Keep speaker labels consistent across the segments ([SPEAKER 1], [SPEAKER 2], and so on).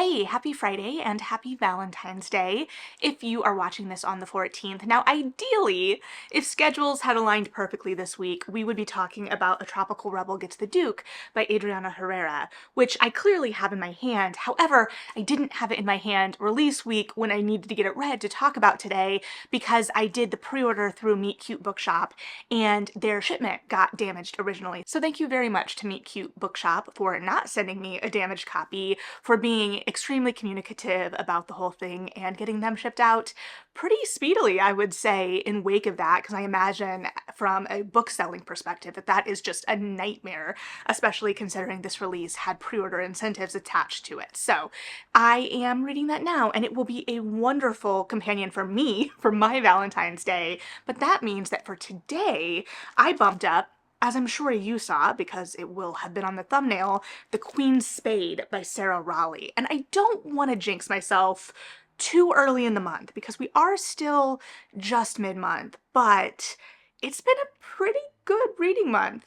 [SPEAKER 1] Hey, happy Friday and happy Valentine's Day if you are watching this on the 14th. Now, ideally, if schedules had aligned perfectly this week, we would be talking about A Tropical Rebel Gets the Duke by Adriana Herrera, which I clearly have in my hand. However, I didn't have it in my hand release week when I needed to get it read to talk about today because I did the pre-order through Meet Cute Bookshop and their shipment got damaged originally. So thank you very much to Meet Cute Bookshop for not sending me a damaged copy, for being extremely communicative about the whole thing and getting them shipped out pretty speedily, I would say, in wake of that, because I imagine from a book selling perspective that is just a nightmare, especially considering this release had pre-order incentives attached to it. So I am reading that now, and it will be a wonderful companion for me for my Valentine's Day. But that means that for today, I bumped up, as I'm sure you saw, because it will have been on the thumbnail, The Queen's Spade by Sarah Raughley. And I don't want to jinx myself too early in the month because we are still just mid-month, but it's been a pretty good reading month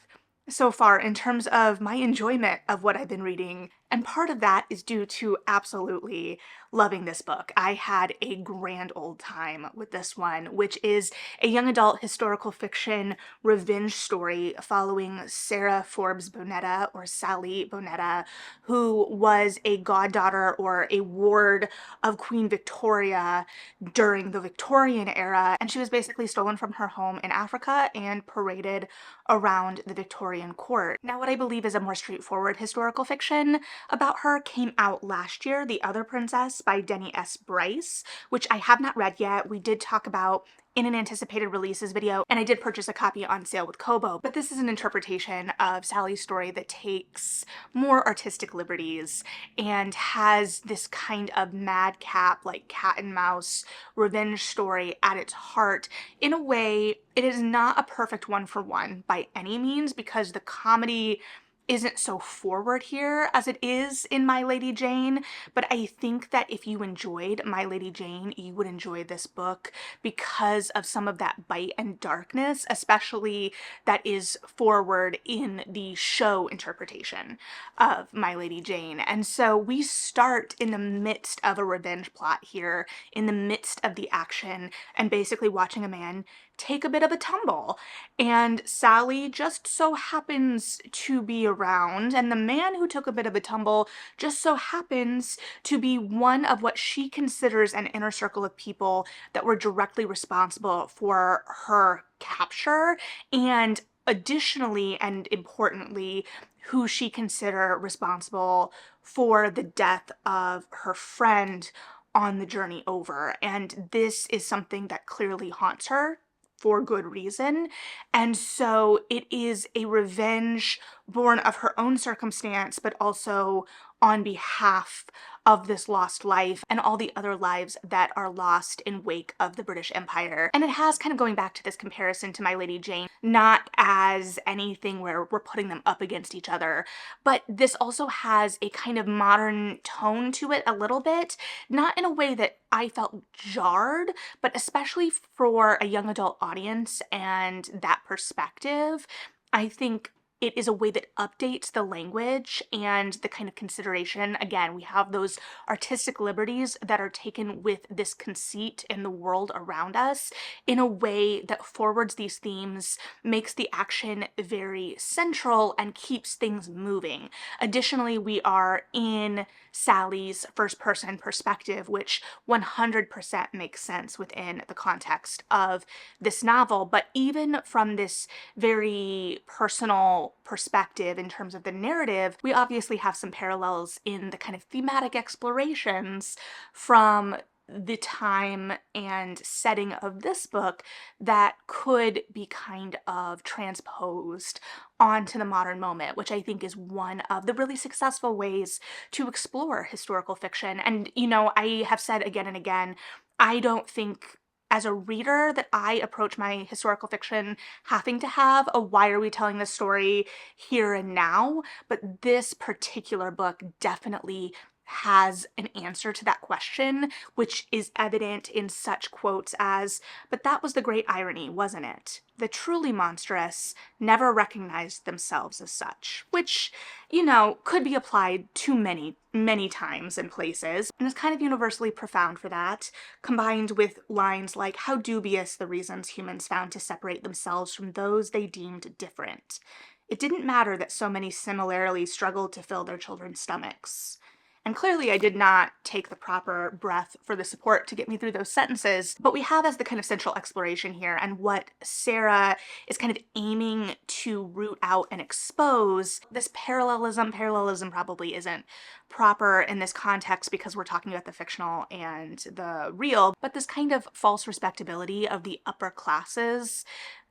[SPEAKER 1] so far in terms of my enjoyment of what I've been reading. And part of that is due to absolutely loving this book. I had a grand old time with this one, which is a young adult historical fiction revenge story following Sarah Forbes Bonetta, or Sally Bonetta, who was a goddaughter or a ward of Queen Victoria during the Victorian era. And she was basically stolen from her home in Africa and paraded around the Victorian court. Now, what I believe is a more straightforward historical fiction about her came out last year, The Other Princess by Denny S. Bryce, which I have not read yet. We did talk about in an anticipated releases video, and I did purchase a copy on sale with Kobo, but this is an interpretation of Sally's story that takes more artistic liberties and has this kind of madcap, like cat and mouse revenge story at its heart. In a way, it is not a perfect one-for-one by any means, because the comedy isn't so forward here as it is in My Lady Jane, but I think that if you enjoyed My Lady Jane, you would enjoy this book because of some of that bite and darkness, especially that is forward in the show interpretation of My Lady Jane. And so we start in the midst of a revenge plot here, in the midst of the action, and basically watching a man take a bit of a tumble. And Sally just so happens to be around, and the man who took a bit of a tumble just so happens to be one of what she considers an inner circle of people that were directly responsible for her capture, and additionally and importantly, who she considered responsible for the death of her friend on the journey over. And this is something that clearly haunts her for good reason. And so it is a revenge born of her own circumstance, but also on behalf of this lost life and all the other lives that are lost in wake of the British Empire. And it has, kind of going back to this comparison to My Lady Jane, not as anything where we're putting them up against each other, but this also has a kind of modern tone to it a little bit, not in a way that I felt jarred, but especially for a young adult audience and that perspective, I think it is a way that updates the language and the kind of consideration. Again, we have those artistic liberties that are taken with this conceit in the world around us in a way that forwards these themes, makes the action very central, and keeps things moving. Additionally, we are in Sally's first-person perspective, which 100% makes sense within the context of this novel. But even from this very personal perspective in terms of the narrative, we obviously have some parallels in the kind of thematic explorations from the time and setting of this book that could be kind of transposed onto the modern moment, which I think is one of the really successful ways to explore historical fiction. And, you know, I have said again and again, I don't think as a reader that I approach my historical fiction having to have a why are we telling this story here and now, but this particular book definitely has an answer to that question, which is evident in such quotes as, "But that was the great irony, wasn't it? The truly monstrous never recognized themselves as such," which, you know, could be applied to many, many times and places, and is kind of universally profound for that, combined with lines like, "How dubious the reasons humans found to separate themselves from those they deemed different. It didn't matter that so many similarly struggled to fill their children's stomachs." And clearly I did not take the proper breath for the support to get me through those sentences, but we have as the kind of central exploration here and what Sarah is kind of aiming to root out and expose this parallelism. Parallelism probably isn't proper in this context because we're talking about the fictional and the real, but this kind of false respectability of the upper classes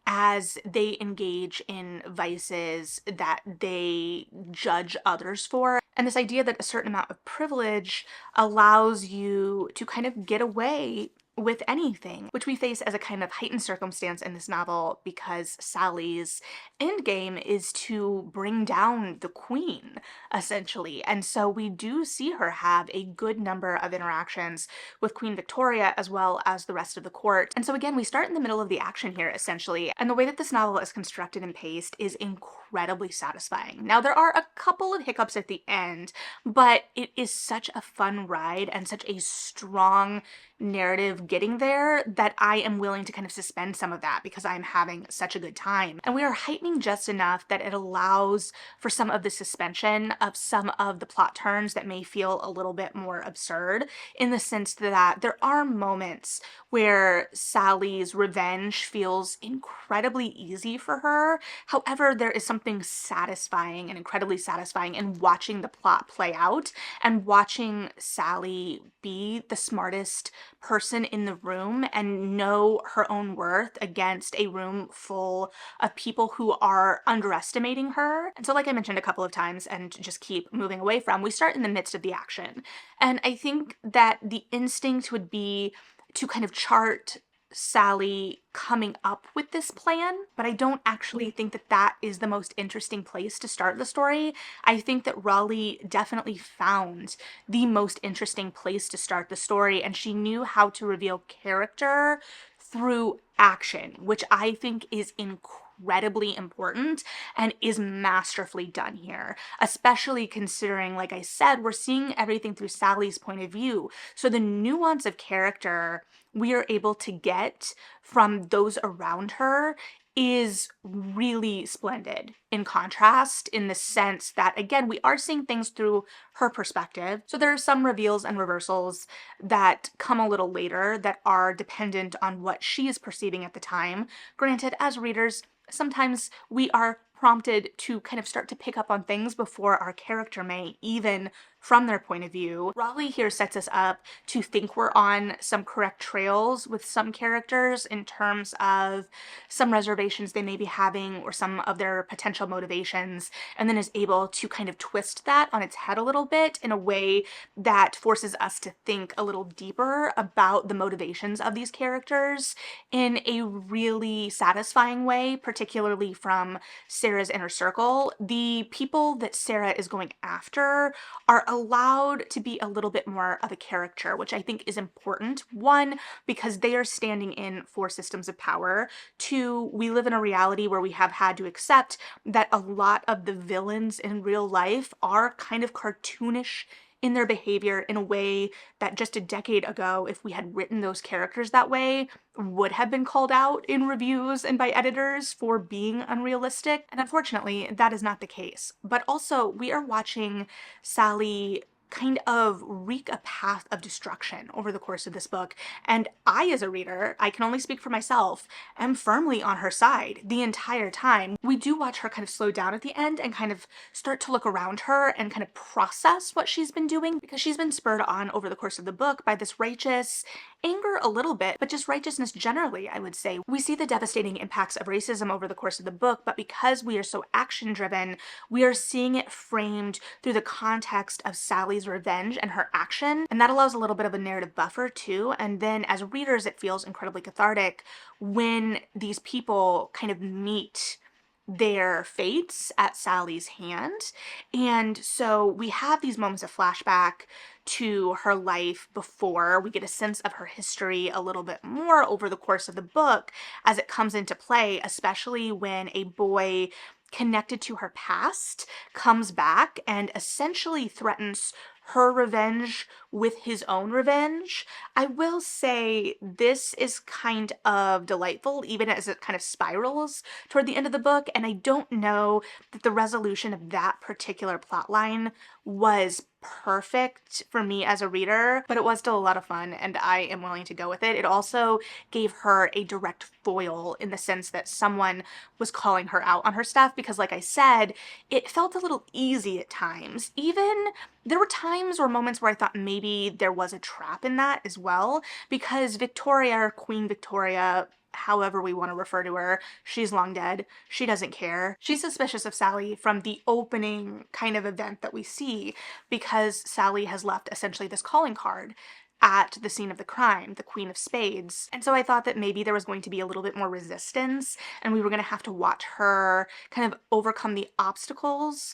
[SPEAKER 1] as they engage in vices that they judge others for. And this idea that a certain amount of privilege allows you to kind of get away with anything, which we face as a kind of heightened circumstance in this novel because Sally's endgame is to bring down the queen, essentially. And so we do see her have a good number of interactions with Queen Victoria as well as the rest of the court. And so again, we start in the middle of the action here, essentially. And the way that this novel is constructed and paced is incredibly satisfying. Now, there are a couple of hiccups at the end, but it is such a fun ride and such a strong narrative getting there that I am willing to kind of suspend some of that because I'm having such a good time. And we are heightening just enough that it allows for some of the suspension of some of the plot turns that may feel a little bit more absurd, in the sense that there are moments where Sally's revenge feels incredibly easy for her. However, there is something satisfying and incredibly satisfying in watching the plot play out and watching Sally be the smartest person in the room and know her own worth against a room full of people who are underestimating her. And so, like I mentioned a couple of times and just keep moving away from, we start in the midst of the action. And I think that the instinct would be to kind of chart Sally coming up with this plan, but I don't actually think that that is the most interesting place to start the story. I think that Raughley definitely found the most interesting place to start the story, and she knew how to reveal character through action, which I think is incredibly important and is masterfully done here, especially considering, like I said, we're seeing everything through Sally's point of view. So the nuance of character we are able to get from those around her is really splendid, in contrast, in the sense that, again, we are seeing things through her perspective. So there are some reveals and reversals that come a little later that are dependent on what she is perceiving at the time. Granted, as readers, sometimes we are prompted to kind of start to pick up on things before our character may, even from their point of view. Raughley here sets us up to think we're on some correct trails with some characters in terms of some reservations they may be having or some of their potential motivations, and then is able to kind of twist that on its head a little bit in a way that forces us to think a little deeper about the motivations of these characters in a really satisfying way, particularly from Sarah's inner circle. The people that Sarah is going after are allowed to be a little bit more of a caricature, which I think is important. One, because they are standing in for systems of power. Two, we live in a reality where we have had to accept that a lot of the villains in real life are kind of cartoonish in their behavior in a way that just a decade ago, if we had written those characters that way, would have been called out in reviews and by editors for being unrealistic. And unfortunately, that is not the case. But also, we are watching Sally kind of wreak a path of destruction over the course of this book. And I, as a reader, I can only speak for myself, am firmly on her side the entire time. We do watch her kind of slow down at the end and kind of start to look around her and kind of process what she's been doing, because she's been spurred on over the course of the book by this righteous anger a little bit, but just righteousness generally, I would say. We see the devastating impacts of racism over the course of the book, but because we are so action driven, we are seeing it framed through the context of Sally's revenge and her action, and that allows a little bit of a narrative buffer too. And then as readers, it feels incredibly cathartic when these people kind of meet their fates at Sally's hand. And so we have these moments of flashback to her life before. We get a sense of her history a little bit more over the course of the book as it comes into play, especially when a boy connected to her past comes back and essentially threatens her revenge with his own revenge. I will say this is kind of delightful, even as it kind of spirals toward the end of the book, and I don't know that the resolution of that particular plot line was perfect for me as a reader, but it was still a lot of fun and I am willing to go with it. It also gave her a direct foil in the sense that someone was calling her out on her stuff because, like I said, it felt a little easy at times. Even there were times or moments where I thought maybe there was a trap in that as well, because Victoria, or Queen Victoria, however we want to refer to her, she's long dead. She doesn't care. She's suspicious of Sally from the opening kind of event that we see because Sally has left essentially this calling card at the scene of the crime, the Queen of Spades. And so I thought that maybe there was going to be a little bit more resistance and we were going to have to watch her kind of overcome the obstacles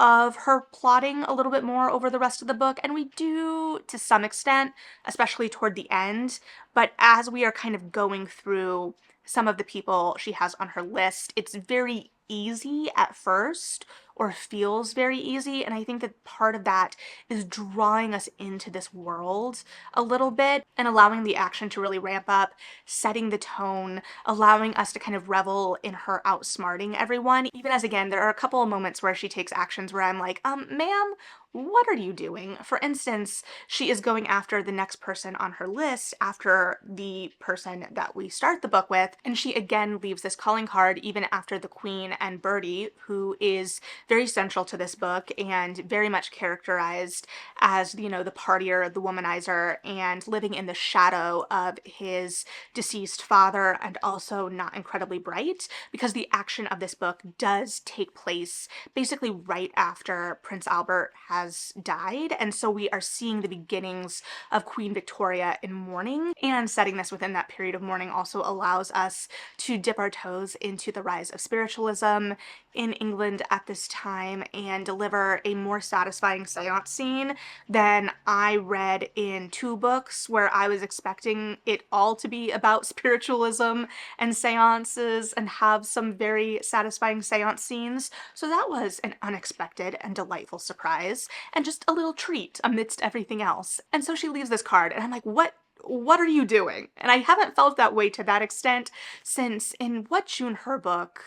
[SPEAKER 1] of her plotting a little bit more over the rest of the book, and we do to some extent, especially toward the end. But as we are kind of going through some of the people she has on her list, it's very easy at first, or feels very easy, and I think that part of that is drawing us into this world a little bit and allowing the action to really ramp up, setting the tone, allowing us to kind of revel in her outsmarting everyone, even as, again, there are a couple of moments where she takes actions where I'm like, ma'am, what are you doing? For instance, she is going after the next person on her list after the person that we start the book with, and she again leaves this calling card even after the Queen and Bertie, who is very central to this book and very much characterized as, you know, the partier, the womanizer, and living in the shadow of his deceased father, and also not incredibly bright, because the action of this book does take place basically right after Prince Albert has died, and so we are seeing the beginnings of Queen Victoria in mourning, and setting this within that period of mourning also allows us to dip our toes into the rise of spiritualism in England at this time and deliver a more satisfying seance scene than I read in two books where I was expecting it all to be about spiritualism and seances and have some very satisfying seance scenes. So that was an unexpected and delightful surprise and just a little treat amidst everything else. And so she leaves this card and I'm like, what are you doing? And I haven't felt that way to that extent since in What June Her book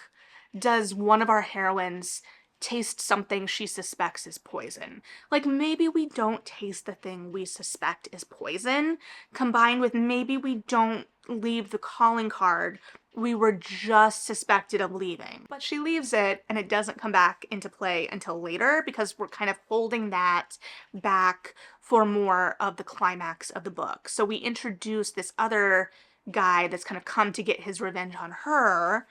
[SPEAKER 1] does one of our heroines taste something she suspects is poison? Like, maybe we don't taste the thing we suspect is poison, combined with maybe we don't leave the calling card we were just suspected of leaving. But she leaves it and it doesn't come back into play until later because we're kind of holding that back for more of the climax of the book. So we introduce this other guy that's kind of come to get his revenge on her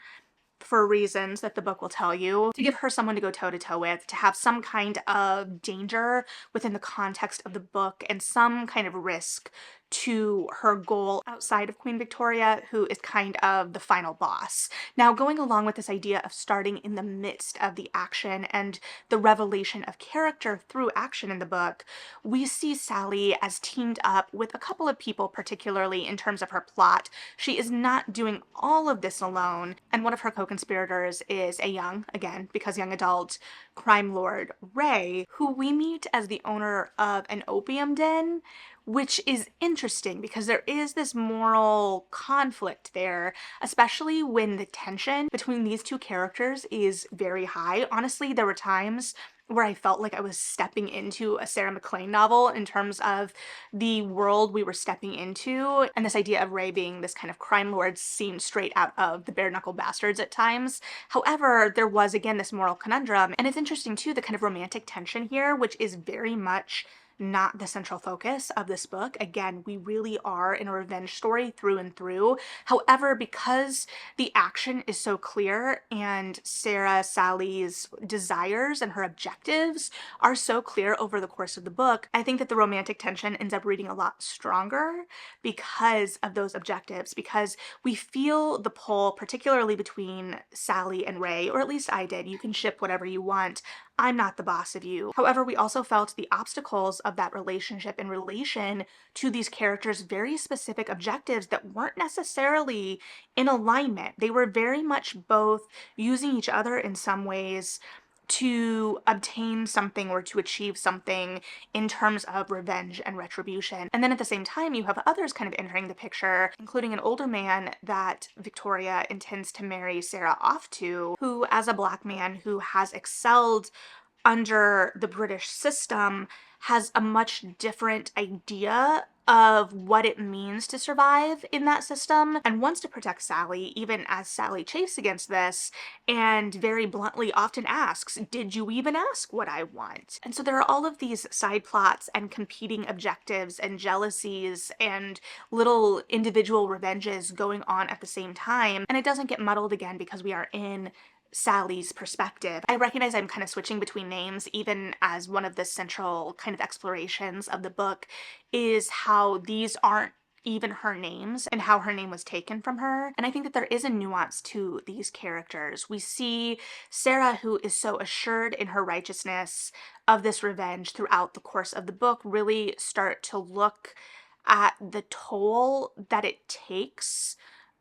[SPEAKER 1] for reasons that the book will tell you, to give her someone to go toe-to-toe with, to have some kind of danger within the context of the book and some kind of risk to her goal outside of Queen Victoria, who is kind of the final boss. Now, going along with this idea of starting in the midst of the action and the revelation of character through action in the book, we see Sally as teamed up with a couple of people, particularly in terms of her plot. She is not doing all of this alone, and one of her co-conspirators is a young adult crime lord, Ray, who we meet as the owner of an opium den, which is interesting because there is this moral conflict there, especially when the tension between these two characters is very high. Honestly, there were times where I felt like I was stepping into a Sarah MacLean novel in terms of the world we were stepping into, and this idea of Ray being this kind of crime lord seemed straight out of the Bare Knuckle Bastards at times. However, there was again this moral conundrum, and it's interesting too the kind of romantic tension here, which is very much not the central focus of this book. Again, we really are in a revenge story through and through. However, because the action is so clear and Sally's desires and her objectives are so clear over the course of the book, I think that the romantic tension ends up reading a lot stronger because of those objectives, because we feel the pull, particularly between Sally and Ray, or at least I did. You can ship whatever you want. I'm not the boss of you. However, we also felt the obstacles of that relationship in relation to these characters' very specific objectives that weren't necessarily in alignment. They were very much both using each other in some ways to obtain something or to achieve something in terms of revenge and retribution. And then at the same time, you have others kind of entering the picture, including an older man that Victoria intends to marry Sarah off to, who, as a Black man who has excelled under the British system, has a much different idea of what it means to survive in that system and wants to protect Sally, even as Sally chafes against this and very bluntly often asks, "Did you even ask what I want?" And so there are all of these side plots and competing objectives and jealousies and little individual revenges going on at the same time. And it doesn't get muddled again because we are in Sally's perspective. I recognize I'm kind of switching between names, even as one of the central kind of explorations of the book is how these aren't even her names and how her name was taken from her. And I think that there is a nuance to these characters. We see Sarah, who is so assured in her righteousness of this revenge throughout the course of the book, really start to look at the toll that it takes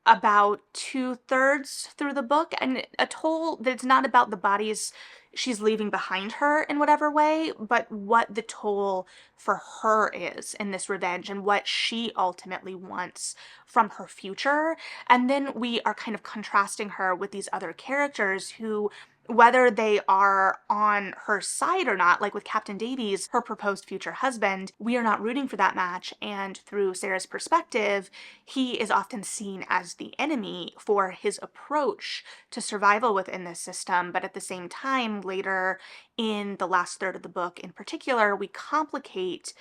[SPEAKER 1] about 2/3 through the book, and a toll that's not about the bodies she's leaving behind her in whatever way, but what the toll for her is in this revenge and what she ultimately wants from her future. And then we are kind of contrasting her with these other characters who, whether they are on her side or not, like with Captain Davies, her proposed future husband, we are not rooting for that match. And through Sarah's perspective, he is often seen as the enemy for his approach to survival within this system. But at the same time, later in the last third of the book in particular, we complicate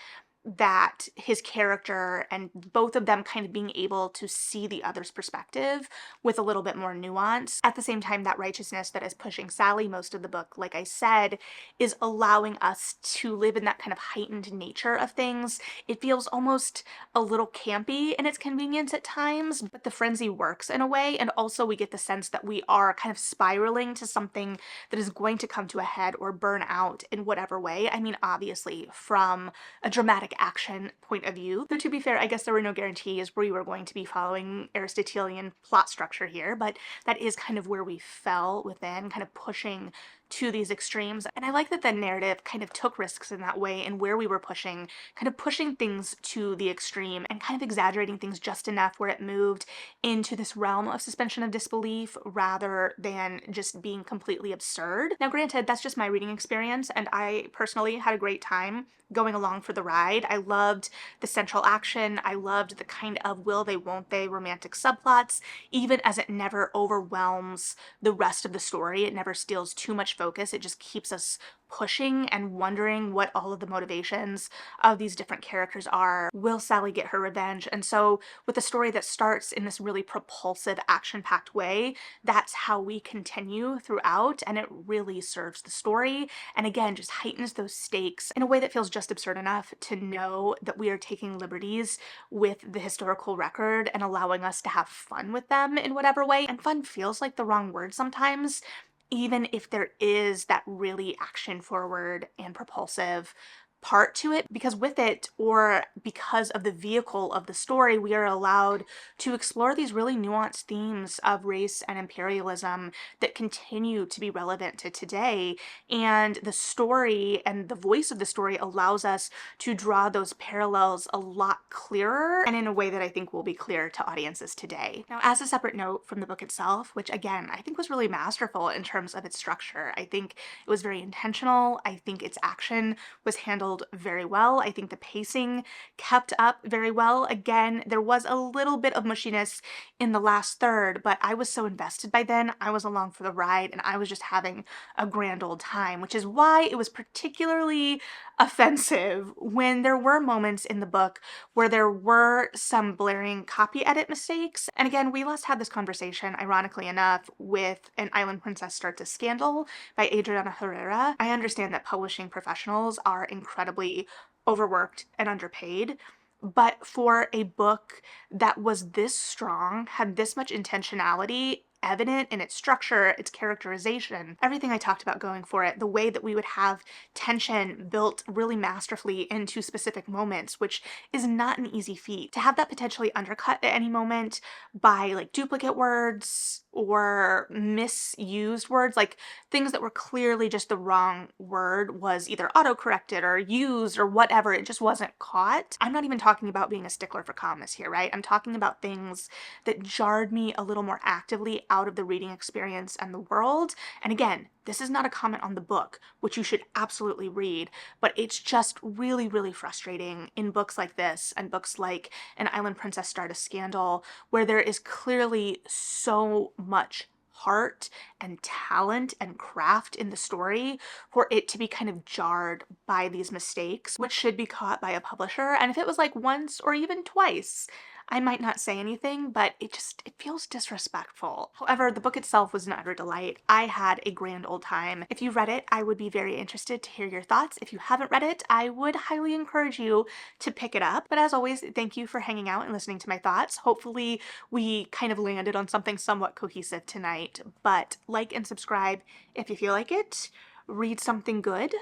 [SPEAKER 1] that his character and both of them kind of being able to see the other's perspective with a little bit more nuance. At the same time, that righteousness that is pushing Sally most of the book, like I said, is allowing us to live in that kind of heightened nature of things. It feels almost a little campy in its convenience at times, but the frenzy works in a way, and also we get the sense that we are kind of spiraling to something that is going to come to a head or burn out in whatever way. I mean, obviously, from a dramatic action point of view. Though to be fair, I guess there were no guarantees we were going to be following Aristotelian plot structure here, but that is kind of where we fell within, kind of pushing to these extremes. And I like that the narrative kind of took risks in that way and where we were pushing, kind of pushing things to the extreme and kind of exaggerating things just enough where it moved into this realm of suspension of disbelief rather than just being completely absurd. Now, granted, that's just my reading experience, and I personally had a great time going along for the ride. I loved the central action. I loved the kind of will they, won't they romantic subplots, even as it never overwhelms the rest of the story. It never steals too much focus. It just keeps us pushing and wondering what all of the motivations of these different characters are. Will Sally get her revenge? And so with a story that starts in this really propulsive, action-packed way, that's how we continue throughout, and it really serves the story. And again, just heightens those stakes in a way that feels just absurd enough to know that we are taking liberties with the historical record and allowing us to have fun with them in whatever way. And fun feels like the wrong word sometimes, even if there is that really action forward and propulsive part to it, because with it, or because of the vehicle of the story, we are allowed to explore these really nuanced themes of race and imperialism that continue to be relevant to today. And the story and the voice of the story allows us to draw those parallels a lot clearer and in a way that I think will be clear to audiences today. Now, as a separate note from the book itself, which again, I think was really masterful in terms of its structure, I think it was very intentional. I think its action was handled very well. I think the pacing kept up very well. Again, there was a little bit of mushiness in the last third, but I was so invested by then. I was along for the ride and I was just having a grand old time, which is why it was particularly offensive when there were moments in the book where there were some blaring copy edit mistakes. And again, we last had this conversation, ironically enough, with An Island Princess Starts a Scandal by Adriana Herrera. I understand that publishing professionals are incredibly overworked and underpaid, but for a book that was this strong, had this much intentionality evident in its structure, its characterization, everything I talked about going for it, the way that we would have tension built really masterfully into specific moments, which is not an easy feat. To have that potentially undercut at any moment by like duplicate words or misused words, like things that were clearly just the wrong word was either autocorrected or used or whatever, it just wasn't caught. I'm not even talking about being a stickler for commas here, right? I'm talking about things that jarred me a little more actively out of the reading experience and the world. And again, this is not a comment on the book, which you should absolutely read, but it's just really, really frustrating in books like this and books like An Island Princess Start a Scandal, where there is clearly so much heart and talent and craft in the story for it to be kind of jarred by these mistakes, which should be caught by a publisher. And if it was like once or even twice, I might not say anything, but it feels disrespectful. However, the book itself was an utter delight. I had a grand old time. If you read it, I would be very interested to hear your thoughts. If you haven't read it, I would highly encourage you to pick it up. But as always, thank you for hanging out and listening to my thoughts. Hopefully we kind of landed on something somewhat cohesive tonight, but like and subscribe if you feel like it. Read something good.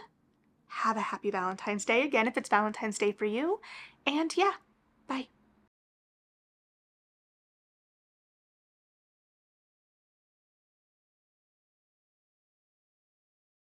[SPEAKER 1] Have a happy Valentine's Day, again, if it's Valentine's Day for you. And yeah, bye.